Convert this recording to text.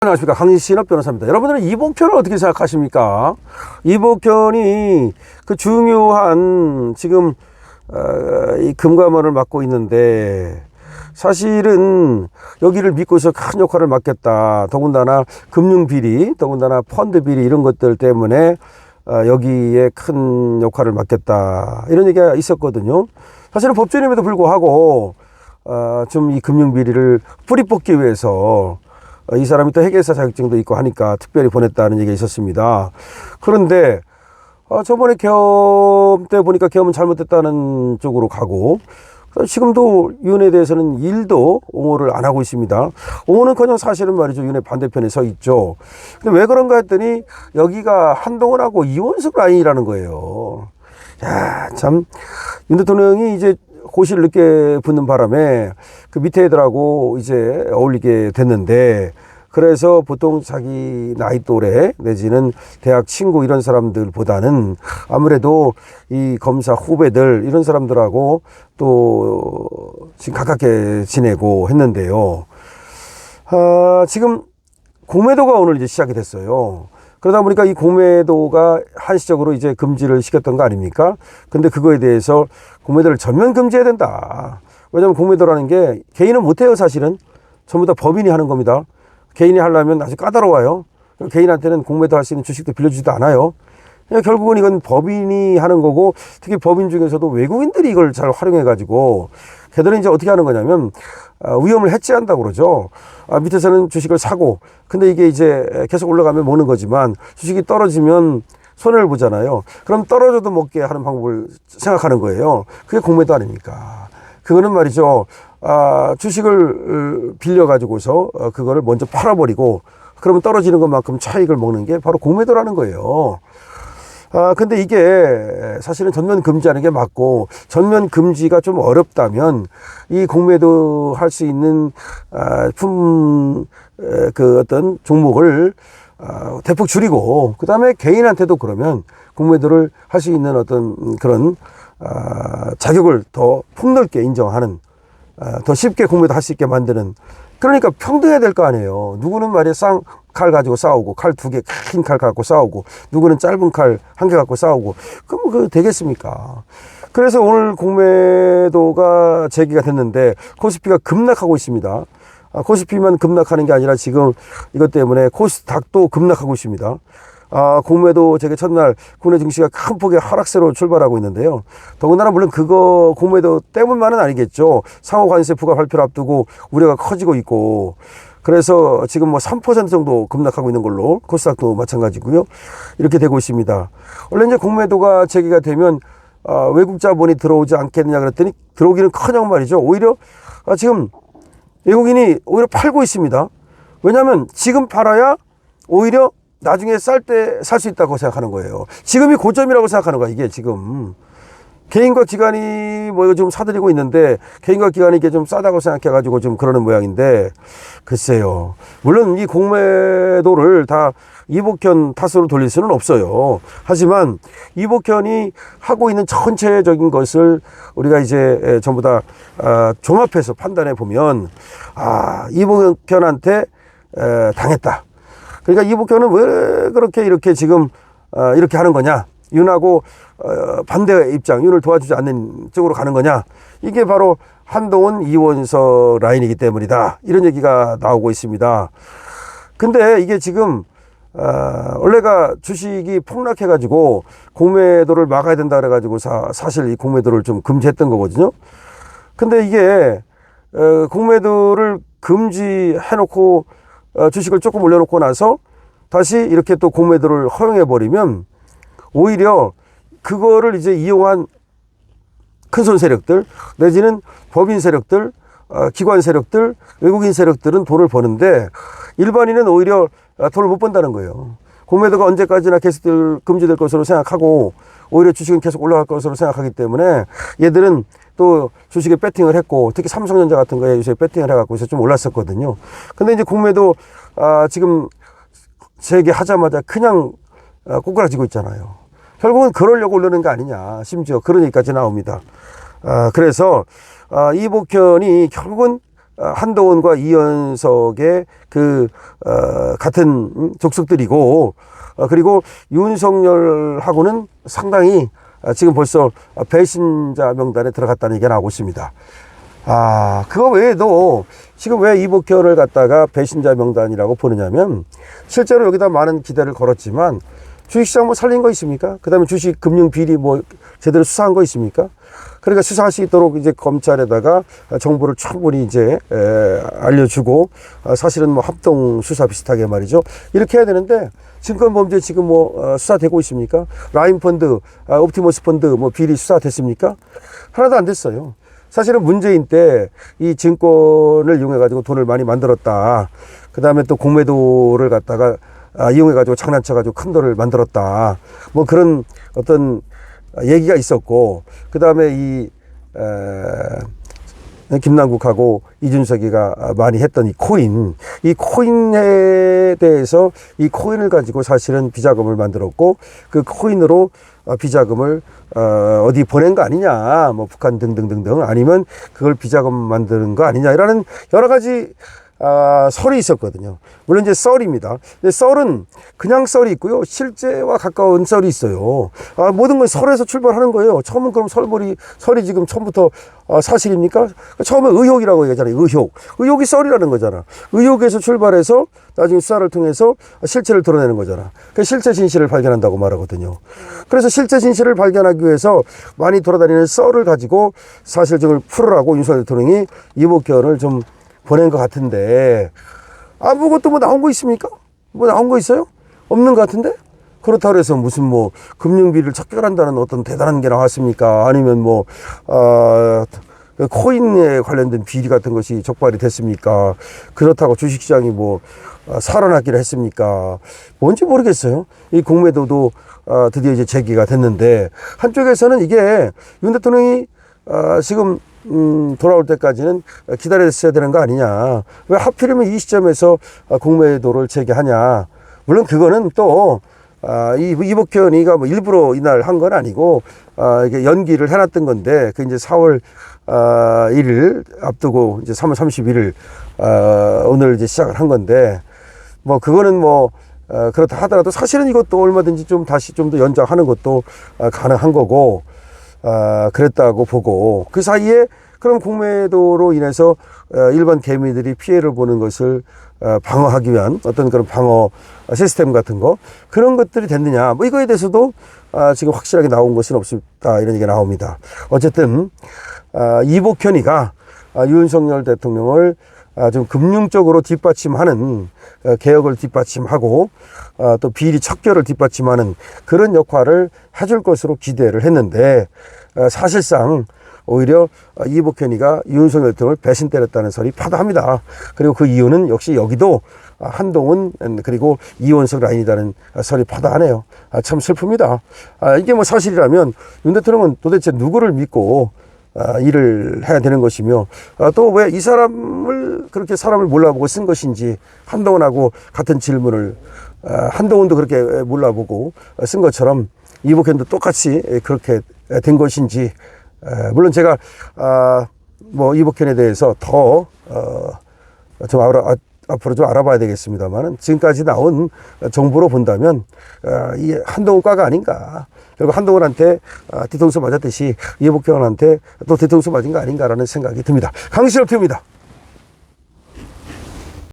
안녕하십니까. 강신업 변호사입니다. 여러분들은 이복현을 어떻게 생각하십니까? 이복현이 그 중요한 지금 이 금감원을 맡고 있는데 사실은 여기를 믿고서 큰 역할을 맡겠다. 더군다나 금융비리, 더군다나 펀드비리 이런 것들 때문에 여기에 큰 역할을 맡겠다. 이런 얘기가 있었거든요. 사실은 법조인임에도 불구하고 좀 이 금융비리를 뿌리 뽑기 위해서 이 사람이 또 회계사 자격증도 있고 하니까 특별히 보냈다는 얘기가 있었습니다. 그런데 저번에 계엄 때 보니까 계엄은 잘못됐다는 쪽으로 가고 지금도 윤에 대해서는 일도 옹호를 안 하고 있습니다. 옹호는커녕 사실은 말이죠, 윤의 반대편에 서 있죠. 근데 왜 그런가 했더니 여기가 한동훈하고 이원석 라인이라는 거예요. 야, 참 윤 대통령이 이제 고시를 늦게 붙는 바람에 그 밑에 애들하고 이제 어울리게 됐는데, 그래서 보통 자기 나이 또래 내지는 대학 친구 이런 사람들보다는 아무래도 이 검사 후배들 이런 사람들하고 또 지금 가깝게 지내고 했는데요. 지금 공매도가 오늘 이제 시작이 됐어요. 그러다 보니까 이 공매도가 한시적으로 이제 금지를 시켰던 거 아닙니까? 근데 그거에 대해서 공매도를 전면 금지해야 된다. 왜냐하면 공매도라는 게 개인은 못해요. 사실은 전부 다 법인이 하는 겁니다. 개인이 하려면 아주 까다로워요. 개인한테는 공매도 할 수 있는 주식도 빌려주지도 않아요. 결국은 이건 법인이 하는 거고, 특히 법인 중에서도 외국인들이 이걸 잘 활용해 가지고 걔들은 이제 어떻게 하는 거냐면 위험을 해지한다고 그러죠. 밑에서는 주식을 사고, 근데 이게 이제 계속 올라가면 먹는 거지만 주식이 떨어지면 손해를 보잖아요. 그럼 떨어져도 먹게 하는 방법을 생각하는 거예요. 그게 공매도 아닙니까? 그거는 말이죠, 주식을 빌려 가지고서 그거를 먼저 팔아버리고 그러면 떨어지는 것만큼 차익을 먹는 게 바로 공매도라는 거예요. 근데 이게 사실은 전면 금지하는 게 맞고, 전면 금지가 좀 어렵다면 이 공매도 할 수 있는 그 어떤 종목을 대폭 줄이고, 그 다음에 개인한테도 그러면 공매도를 할 수 있는 어떤 그런 자격을 더 폭넓게 인정하는, 더 쉽게 공매도 할 수 있게 만드는, 그러니까 평등해야 될 거 아니에요. 누구는 말이야 쌍칼 가지고 싸우고, 칼 2개 큰 칼 갖고 싸우고, 누구는 짧은 칼 1개 갖고 싸우고, 그럼 그거 되겠습니까? 그래서 오늘 공매도가 제기가 됐는데 코스피가 급락하고 있습니다. 코스피만 급락하는 게 아니라 지금 이것 때문에 코스닥도 급락하고 있습니다. 공매도 제기 첫날 국내 증시가 큰 폭의 하락세로 출발하고 있는데요. 더군다나 물론 그거 공매도 때문만은 아니겠죠. 상호 관세 부과 발표를 앞두고 우려가 커지고 있고, 그래서 지금 뭐 3% 정도 급락하고 있는 걸로 코스닥도 마찬가지고요. 이렇게 되고 있습니다. 원래 이제 공매도가 제기가 되면 외국 자본이 들어오지 않겠느냐 그랬더니 들어오기는커녕 말이죠. 오히려 지금 외국인이 오히려 팔고 있습니다. 왜냐하면 지금 팔아야 오히려 나중에 쌀 때 살 수 있다고 생각하는 거예요. 지금이 고점이라고 생각하는 거야. 이게 지금 개인과 기관이 뭐 이거 좀 사들이고 있는데, 개인과 기관이 이게 좀 싸다고 생각해 가지고 좀 그러는 모양인데, 글쎄요. 물론 이 공매도를 다 이복현 탓으로 돌릴 수는 없어요. 하지만 이복현이 하고 있는 전체적인 것을 우리가 이제 전부 다 종합해서 판단해 보면, 이복현한테 당했다. 그러니까 이복현은 왜 그렇게 이렇게 지금 이렇게 하는 거냐, 윤하고 반대 입장, 윤을 도와주지 않는 쪽으로 가는 거냐, 이게 바로 한동훈 이원석 라인이기 때문이다, 이런 얘기가 나오고 있습니다. 근데 이게 지금 원래가 주식이 폭락해 가지고 공매도를 막아야 된다 그래 가지고 사실 이 공매도를 좀 금지했던 거거든요. 근데 이게 공매도를 금지해 놓고 주식을 조금 올려놓고 나서 다시 이렇게 또 공매도를 허용해 버리면 오히려 그거를 이제 이용한 큰손 세력들 내지는 법인 세력들, 기관 세력들, 외국인 세력들은 돈을 버는데 일반인은 오히려 돈을 못 번다는 거예요. 공매도가 언제까지나 계속 금지될 것으로 생각하고 오히려 주식은 계속 올라갈 것으로 생각하기 때문에 얘들은 또 주식에 배팅을 했고, 특히 삼성전자 같은 거에 요새 배팅을 해갖고 있어 좀 올랐었거든요. 근데 이제 공매도 지금 재개하자마자 그냥 꼬꾸라지고 있잖아요. 결국은 그러려고 올르는 거 아니냐, 심지어 그런 얘기까지 나옵니다. 그래서 이복현이 결국은 한동훈과 이현석의 같은 족속들이고, 그리고 윤석열하고는 상당히 지금 벌써 배신자 명단에 들어갔다는 얘기가 나오고 있습니다. 그거 외에도 지금 왜 이복현을 갖다가 배신자 명단이라고 보느냐면, 실제로 여기다 많은 기대를 걸었지만 주식시장 뭐 살린 거 있습니까? 그 다음에 주식 금융 비리 뭐 제대로 수사한 거 있습니까? 그러니까 수사할 수 있도록 이제 검찰에다가 정보를 충분히 이제 알려주고, 사실은 뭐 합동 수사 비슷하게 말이죠. 이렇게 해야 되는데, 증권 범죄 지금 뭐 수사되고 있습니까? 라인 펀드, 옵티머스 펀드 뭐 비리 수사됐습니까? 하나도 안 됐어요. 사실은 문재인 때 이 증권을 이용해 가지고 돈을 많이 만들었다. 그 다음에 또 공매도를 갖다가 이용해 가지고 장난쳐 가지고 큰 돈을 만들었다. 뭐 그런 어떤 얘기가 있었고, 그 다음에 김남국하고 이준석이가 많이 했던 이 코인에 대해서 이 코인을 가지고 사실은 비자금을 만들었고, 그 코인으로 비자금을 어디 보낸 거 아니냐, 뭐 북한 등등등등, 아니면 그걸 비자금 만드는 거 아니냐라는 여러 가지 썰이 있었거든요. 물론 이제 썰입니다. 근데 썰은 그냥 썰이 있고요, 실제와 가까운 썰이 있어요. 모든 건 설에서 출발하는 거예요. 처음은 그럼 설이 지금 처음부터 사실입니까? 처음에 의혹이라고 얘기하잖아요. 의혹이 썰이라는 거잖아. 의혹에서 출발해서 나중에 수사를 통해서 실체를 드러내는 거잖아. 그 실체 진실을 발견한다고 말하거든요. 그래서 실체 진실을 발견하기 위해서 많이 돌아다니는 썰을 가지고 사실증을 풀으라고 윤석열 대통령이 이복현을 좀 보낸 것 같은데, 아무것도 뭐 나온 거 있습니까? 뭐 나온 거 있어요? 없는 것 같은데? 그렇다고 해서 무슨 뭐 금융비리를 척결한다는 어떤 대단한 게 나왔습니까? 아니면 뭐 코인에 관련된 비리 같은 것이 적발이 됐습니까? 그렇다고 주식시장이 뭐 살아났기를 했습니까? 뭔지 모르겠어요. 이 공매도도 드디어 이제 제기가 됐는데, 한쪽에서는 이게 윤 대통령이 지금 돌아올 때까지는 기다렸어야 되는 거 아니냐, 왜 하필이면 이 시점에서 공매도를 제기하냐. 물론 그거는 또 이복현이가 뭐 일부러 이날 한 건 아니고 이게 연기를 해놨던 건데, 그 이제 4월 1일 앞두고 이제 3월 31일 오늘 이제 시작을 한 건데, 뭐 그거는 뭐 그렇다 하더라도 사실은 이것도 얼마든지 좀 다시 좀 더 연장하는 것도 가능한 거고, 그랬다고 보고, 그 사이에 그럼 공매도로 인해서 일반 개미들이 피해를 보는 것을 방어하기 위한 어떤 그런 방어 시스템 같은 거, 그런 것들이 됐느냐, 뭐 이거에 대해서도 지금 확실하게 나온 것은 없다, 이런 얘기가 나옵니다. 어쨌든 이복현이가 윤석열 대통령을 좀 금융적으로 뒷받침하는, 개혁을 뒷받침하고 또 비리 척결을 뒷받침하는 그런 역할을 해줄 것으로 기대를 했는데, 사실상 오히려 이복현이가 윤석열 대통령을 배신 때렸다는 설이 파다합니다. 그리고 그 이유는 역시 여기도 한동훈 그리고 이원석 라인이라는 설이 파다하네요. 참 슬픕니다. 이게 뭐 사실이라면 윤 대통령은 도대체 누구를 믿고 일을 해야 되는 것이며, 또 왜 이 사람을 그렇게 사람을 몰라보고 쓴 것인지, 한동훈하고 같은 질문을 한동훈도 그렇게 몰라보고 쓴 것처럼 이복현도 똑같이 그렇게 된 것인지, 물론 제가 뭐 이복현에 대해서 더 좀 앞으로 좀 알아봐야 되겠습니다만은, 지금까지 나온 정보로 본다면 이 한동훈과가 아닌가, 결국 한동훈한테 뒤통수 맞았듯이 이복현한테 또 뒤통수 맞은 거 아닌가라는 생각이 듭니다. 강신업 TV입니다.